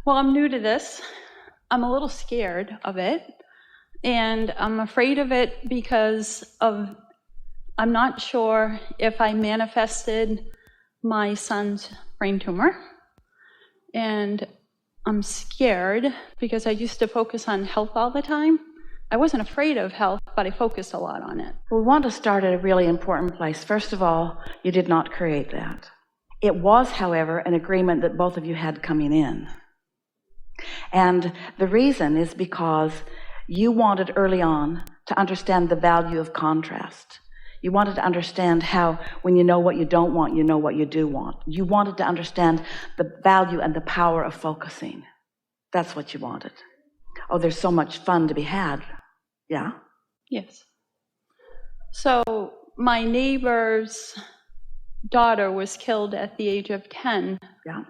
Well, I'm new to this. I'm a little scared of it. And I'm afraid of it because I'm not sure if I manifested my son's brain tumor. And I'm scared because I used to focus on health all the time. I wasn't afraid of health, but I focused a lot on it. We want to start at a really important place. First of all, you did not create that. It was, however, an agreement that both of you had coming in. And the reason is because you wanted early on to understand the value of contrast. You wanted to understand how when you know what you don't want, you know what you do want. You wanted to understand the value and the power of focusing. That's what you wanted. Oh, there's so much fun to be had. Yeah? Yes. So my neighbor's daughter was killed at the age of 10. Yeah.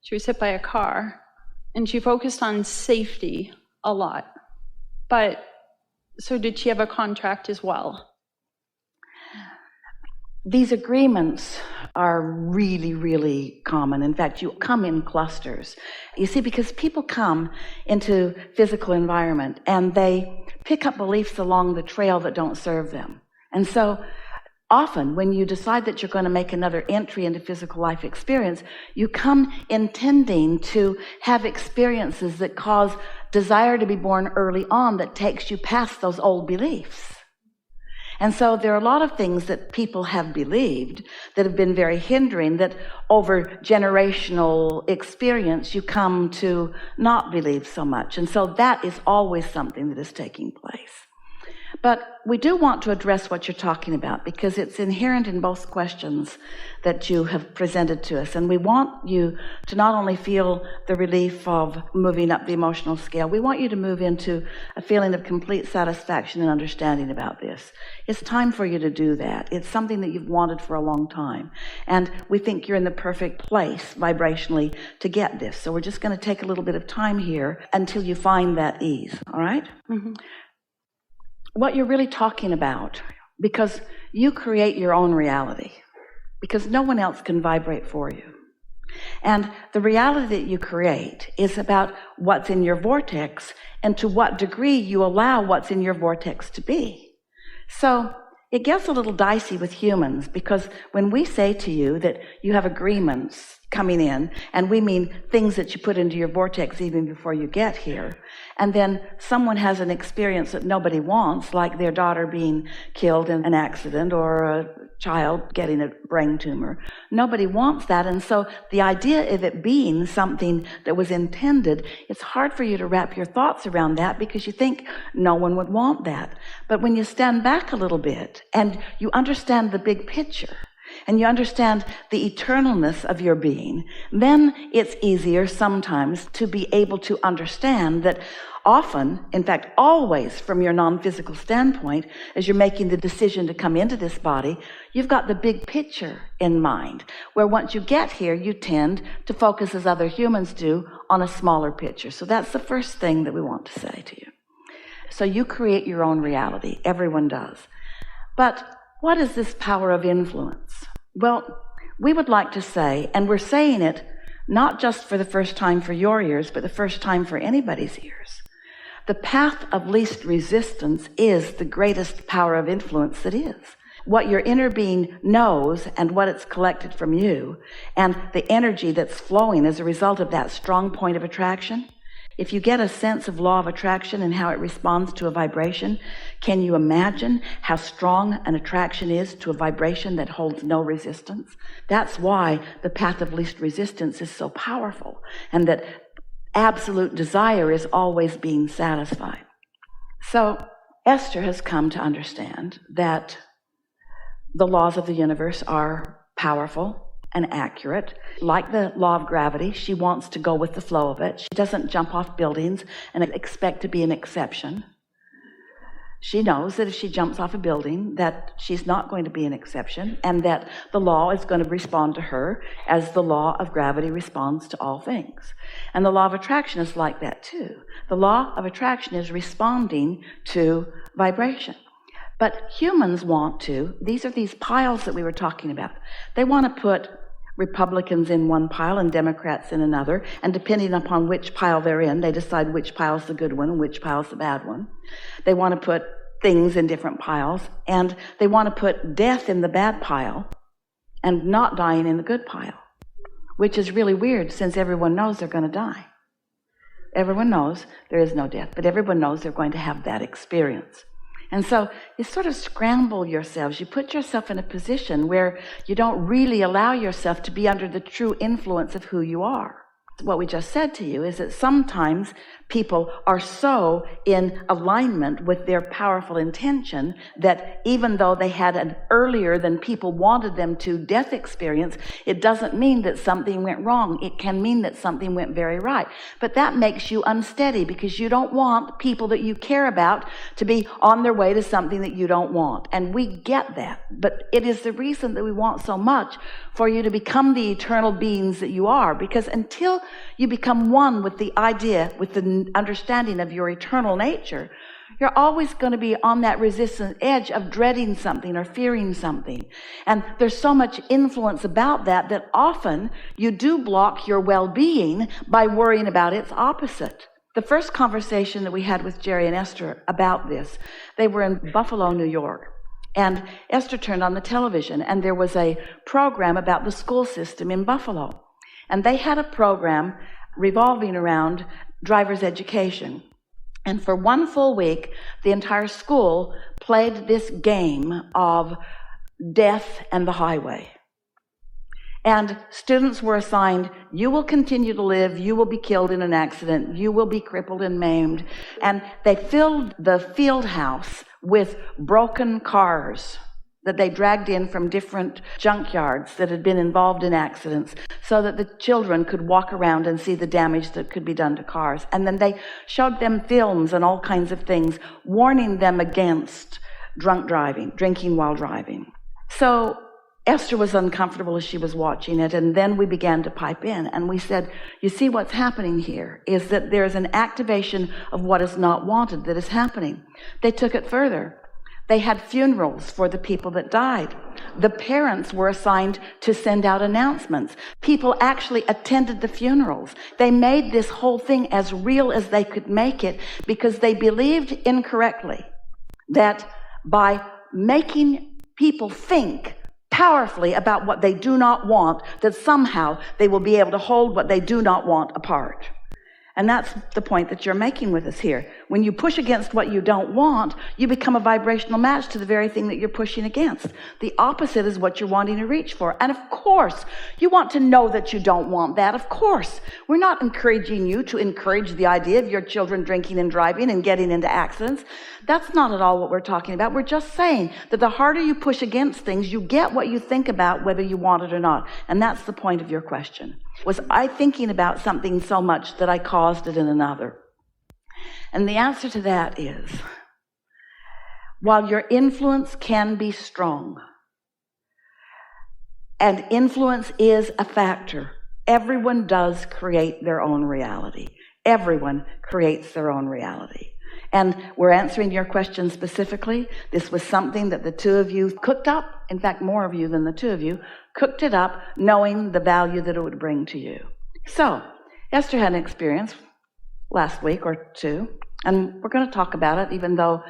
She was hit by a car, and she focused on safety a lot. But so did she have a contract as well? These agreements are really, really common. In fact, you come in clusters. You see, because people come into physical environment and they pick up beliefs along the trail that don't serve them. And so often when you decide that you're going to make another entry into physical life experience, you come intending to have experiences that cause desire to be born early on that takes you past those old beliefs. And so there are a lot of things that people have believed that have been very hindering, that over generational experience you come to not believe so much. And so that is always something that is taking place. But we do want to address what you're talking about because it's inherent in both questions that you have presented to us. And we want you to not only feel the relief of moving up the emotional scale, we want you to move into a feeling of complete satisfaction and understanding about this. It's time for you to do that. It's something that you've wanted for a long time. And we think you're in the perfect place vibrationally to get this. So we're just going to take a little bit of time here until you find that ease. All right? Mm-hmm. What you're really talking about, because you create your own reality, because no one else can vibrate for you. And the reality that you create is about what's in your vortex and to what degree you allow what's in your vortex to be. So it gets a little dicey with humans because when we say to you that you have agreements coming in, and we mean things that you put into your vortex even before you get here, and then someone has an experience that nobody wants, like their daughter being killed in an accident or a child getting a brain tumor. Nobody wants that, and so the idea of it being something that was intended, it's hard for you to wrap your thoughts around that because you think no one would want that. But when you stand back a little bit and you understand the big picture, and you understand the eternalness of your being, then it's easier sometimes to be able to understand that often, in fact, always from your non-physical standpoint, as you're making the decision to come into this body, you've got the big picture in mind, where once you get here, you tend to focus, as other humans do, on a smaller picture. So that's the first thing that we want to say to you. So you create your own reality. Everyone does. But what is this power of influence? Well, we would like to say, and we're saying it not just for the first time for your ears, but the first time for anybody's ears. The path of least resistance is the greatest power of influence that is. What your inner being knows and what it's collected from you, and the energy that's flowing as a result of that strong point of attraction. If you get a sense of law of attraction and how it responds to a vibration, can you imagine how strong an attraction is to a vibration that holds no resistance? That's why the path of least resistance is so powerful, and that absolute desire is always being satisfied. So Esther has come to understand that the laws of the universe are powerful and accurate. Like the law of gravity, she wants to go with the flow of it. She doesn't jump off buildings and expect to be an exception. She knows that if she jumps off a building, that she's not going to be an exception, and that the law is going to respond to her as the law of gravity responds to all things. And the law of attraction is like that too. The law of attraction is responding to vibration. But humans want to, these are these piles that we were talking about, they want to put Republicans in one pile and Democrats in another, and depending upon which pile they're in, they decide which pile's the good one and which pile's the bad one. They want to put things in different piles, and they want to put death in the bad pile and not dying in the good pile, which is really weird since everyone knows they're going to die. Everyone knows there is no death, but everyone knows they're going to have that experience. And so you sort of scramble yourselves. You put yourself in a position where you don't really allow yourself to be under the true influence of who you are. What we just said to you is that sometimes people are so in alignment with their powerful intention that even though they had an earlier than people wanted them to death experience, it doesn't mean that something went wrong. It can mean that something went very right. But that makes you unsteady because you don't want people that you care about to be on their way to something that you don't want. And we get that. But it is the reason that we want so much for you to become the eternal beings that you are, because until you become one with the idea, with the understanding of your eternal nature, you're always going to be on that resistant edge of dreading something or fearing something. And there's so much influence about that that often you do block your well-being by worrying about its opposite. The first conversation that we had with Jerry and Esther about this, they were in Buffalo, New York. And Esther turned on the television, and there was a program about the school system in Buffalo. And they had a program revolving around driver's education. And for one full week, the entire school played this game of death and the highway. And students were assigned, you will continue to live, you will be killed in an accident, you will be crippled and maimed. And they filled the field house with broken cars that they dragged in from different junkyards that had been involved in accidents so that the children could walk around and see the damage that could be done to cars. And then they showed them films and all kinds of things, warning them against drunk driving, drinking while driving. So Esther was uncomfortable as she was watching it, and then we began to pipe in, and we said, you see what's happening here is that there's an activation of what is not wanted that is happening. They took it further. They had funerals for the people that died. The parents were assigned to send out announcements. People actually attended the funerals. They made this whole thing as real as they could make it because they believed incorrectly that by making people think powerfully about what they do not want, that somehow they will be able to hold what they do not want apart. And that's the point that you're making with us here. When you push against what you don't want, you become a vibrational match to the very thing that you're pushing against. The opposite is what you're wanting to reach for. And of course, you want to know that you don't want that. Of course. We're not encouraging you to encourage the idea of your children drinking and driving and getting into accidents. That's not at all what we're talking about. We're just saying that the harder you push against things, you get what you think about whether you want it or not. And that's the point of your question. Was I thinking about something so much that I caused it in another? And the answer to that is, while your influence can be strong, and influence is a factor, everyone does create their own reality. Everyone creates their own reality. And we're answering your question specifically. This was something that the two of you cooked up. In fact, more of you than the two of you cooked it up, knowing the value that it would bring to you. So, Esther had an experience last week or two, and we're going to talk about it, even though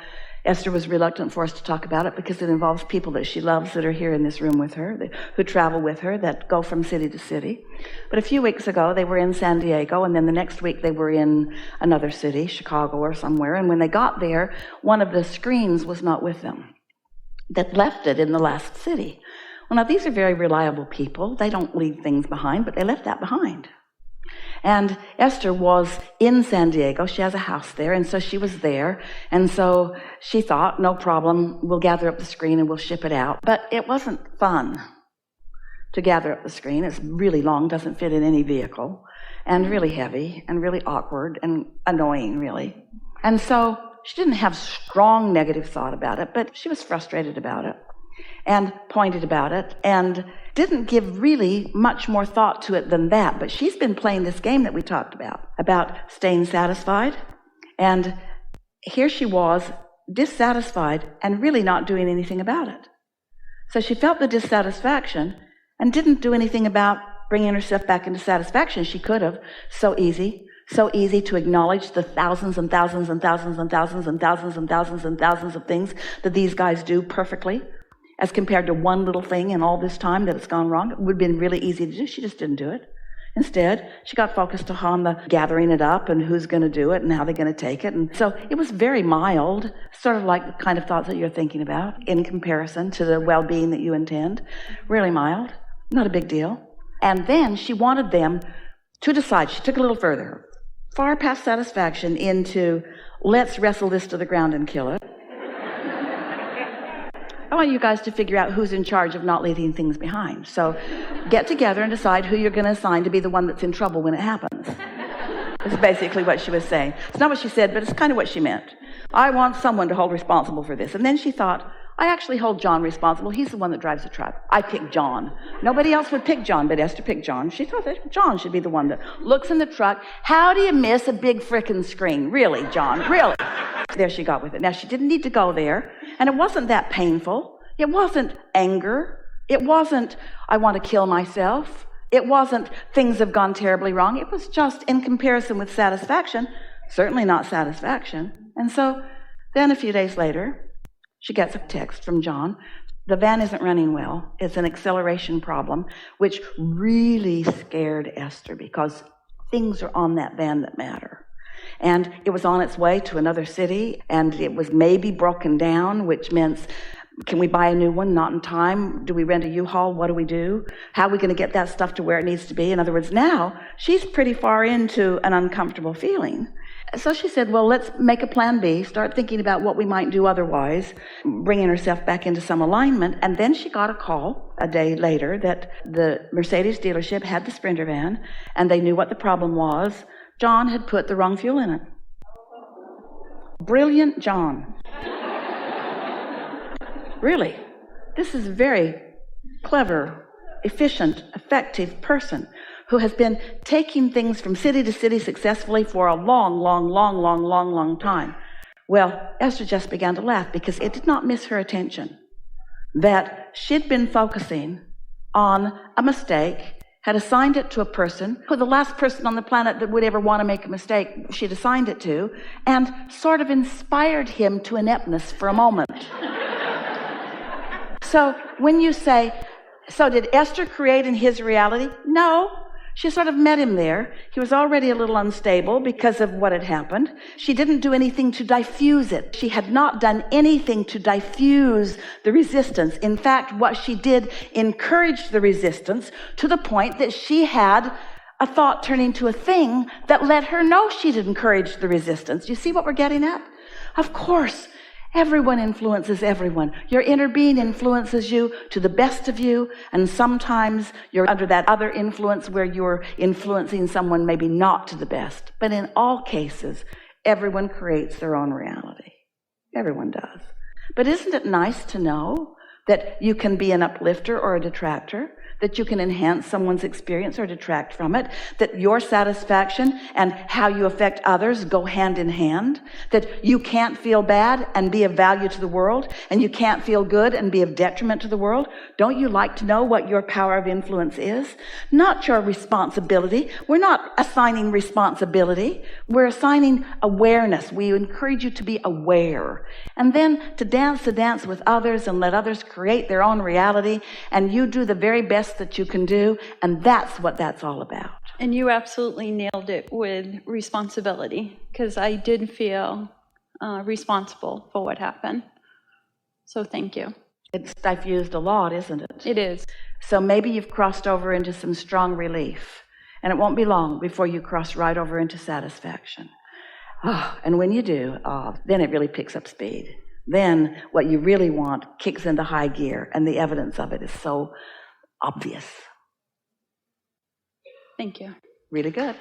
Esther was reluctant for us to talk about it because it involves people that she loves that are here in this room with her, who travel with her, that go from city to city. But a few weeks ago, they were in San Diego, and then the next week they were in another city, Chicago or somewhere, and when they got there, one of the screens was not with them. That left it in the last city. Well, now, these are very reliable people. They don't leave things behind, but they left that behind. And Esther was in San Diego. She has a house there, and so she was there. And so she thought, no problem, we'll gather up the screen and we'll ship it out. But it wasn't fun to gather up the screen. It's really long, doesn't fit in any vehicle, and really heavy, and really awkward, and annoying, really. And so she didn't have strong negative thought about it, but she was frustrated about it, and pointed about it, and didn't give really much more thought to it than that. But she's been playing this game that we talked about staying satisfied. And here she was, dissatisfied, and really not doing anything about it. So she felt the dissatisfaction, and didn't do anything about bringing herself back into satisfaction. She could have. So easy to acknowledge the thousands and thousands and thousands and thousands and thousands and thousands and thousands of things that these guys do perfectly, as compared to one little thing in all this time that it's gone wrong. It would have been really easy to do. She just didn't do it. Instead, she got focused on the gathering it up and who's going to do it and how they're going to take it. And so it was very mild, sort of like the kind of thoughts that you're thinking about in comparison to the well-being that you intend. Really mild, not a big deal. And then she wanted them to decide. She took it a little further, far past satisfaction, into let's wrestle this to the ground and kill it. I want you guys to figure out who's in charge of not leaving things behind. So get together and decide who you're going to assign to be the one that's in trouble when it happens. That's basically what she was saying. It's not what she said, but it's kind of what she meant. I want someone to hold responsible for this. And then she thought, I actually hold John responsible. He's the one that drives the truck. I pick John. Nobody else would pick John, but Esther picked John. She thought that John should be the one that looks in the truck. How do you miss a big frickin' screen? Really, John, really? There she got with it. Now, she didn't need to go there, and it wasn't that painful. It wasn't anger. It wasn't, I want to kill myself. It wasn't, things have gone terribly wrong. It was just, in comparison with satisfaction, certainly not satisfaction. And so then a few days later, she gets a text from John. The van isn't running well. It's an acceleration problem, which really scared Esther because things are on that van that matter. And it was on its way to another city, and it was maybe broken down, which meant, can we buy a new one? Not in time. Do we rent a U-Haul? What do we do? How are we going to get that stuff to where it needs to be? In other words, now she's pretty far into an uncomfortable feeling. So she said, well, let's make a plan B, start thinking about what we might do otherwise, bringing herself back into some alignment. And then she got a call a day later that the Mercedes dealership had the Sprinter van, and they knew what the problem was. John had put the wrong fuel in it. Brilliant John. Really, this is a very clever, efficient, effective person who has been taking things from city to city successfully for a long time. Well, Esther just began to laugh because it did not miss her attention that she'd been focusing on a mistake, had assigned it to a person who the last person on the planet that would ever want to make a mistake she'd assigned it to, and sort of inspired him to ineptness for a moment. So when you say, so did Esther create in his reality? No. She sort of met him there. He was already a little unstable because of what had happened. She didn't do anything to diffuse it. She had not done anything to diffuse the resistance. In fact, what she did encouraged the resistance to the point that she had a thought turn into a thing that let her know she'd encouraged the resistance. You see what we're getting at? Of course. Everyone influences everyone. Your inner being influences you to the best of you, and sometimes you're under that other influence where you're influencing someone maybe not to the best. But in all cases, everyone creates their own reality. Everyone does. But isn't it nice to know that you can be an uplifter or a detractor, that you can enhance someone's experience or detract from it, that your satisfaction and how you affect others go hand in hand, that you can't feel bad and be of value to the world, and you can't feel good and be of detriment to the world? Don't you like to know what your power of influence is? Not your responsibility. We're not assigning responsibility. We're assigning awareness. We encourage you to be aware, and then to dance the dance with others and let others create their own reality, and you do the very best that you can do, and that's what that's all about. And you absolutely nailed it with responsibility, because I did feel responsible for what happened. So thank you. It's diffused a lot, isn't it? It is. So maybe you've crossed over into some strong relief, and it won't be long before you cross right over into satisfaction. Oh, and when you do, then it really picks up speed. Then what you really want kicks into high gear, and the evidence of it is so obvious. Thank you. Really good.